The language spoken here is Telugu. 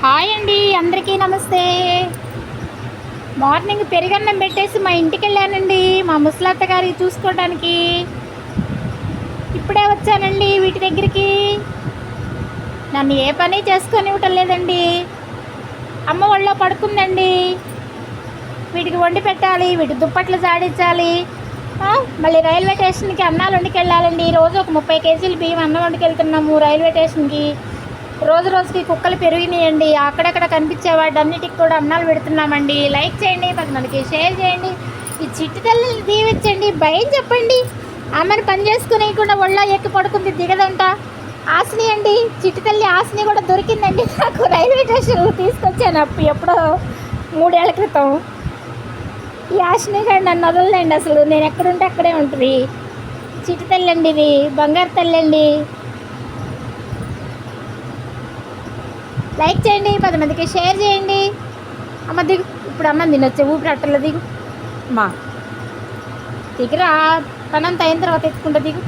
హాయ్ అండి, అందరికీ నమస్తే. మార్నింగ్ పెరుగన్నం పెట్టేసి మా ఇంటికి వెళ్ళానండి, మా ముసలత్త గారికి చూసుకోవడానికి. ఇప్పుడే వచ్చానండి వీటి దగ్గరికి. నన్ను ఏ పని చేసుకొనివ్వటం లేదండి. అమ్మ ఒళ్ళో పడుకుందండి. వీటికి వండి పెట్టాలి, వీటి దుప్పట్లు జాడించాలి. మళ్ళీ రైల్వే స్టేషన్కి అన్నాలు వండుకెళ్ళాలండి. రోజు ఒక 30 కేజీలు బియ్యం అన్నం వండుకెళ్తున్నాము రైల్వే స్టేషన్కి. రోజు రోజుకి కుక్కలు పెరిగినాయండి. అక్కడక్కడ కనిపించే వాటన్నిటికి కూడా అన్నాలు పెడుతున్నామండి. లైక్ చేయండి, 10 మందికి షేర్ చేయండి. ఈ చిట్టి తల్లిని దీవించండి, భయం చెప్పండి. ఆమెను పని చేసుకునేయకుండా ఒళ్ళో ఎక్కి పడుకుంది, దిగదంట. ఆశని అండి, చిట్టి తల్లి ఆశని కూడా దొరికిందండి నాకు. రైల్వే స్టేషన్ తీసుకొచ్చాను ఎప్పుడో 3 ఏళ్ల క్రితం. ఈ ఆశని గారు నన్ను వదలలేండి, అసలు నేను ఎక్కడుంటే అక్కడే ఉంటుంది. చిట్టి తల్లి అండి, ఇది బంగారు తల్లి అండి. లైక్ చేయండి, 10 మందికి షేర్ చేయండి. అమ్మ దిగు, ఇప్పుడు అమ్మ తినొచ్చే ఊపిరి అట్టలో దిగు. అమ్మా దిగురా, పనంతా అయిన తర్వాత ఎత్తుకుంటా దిగు.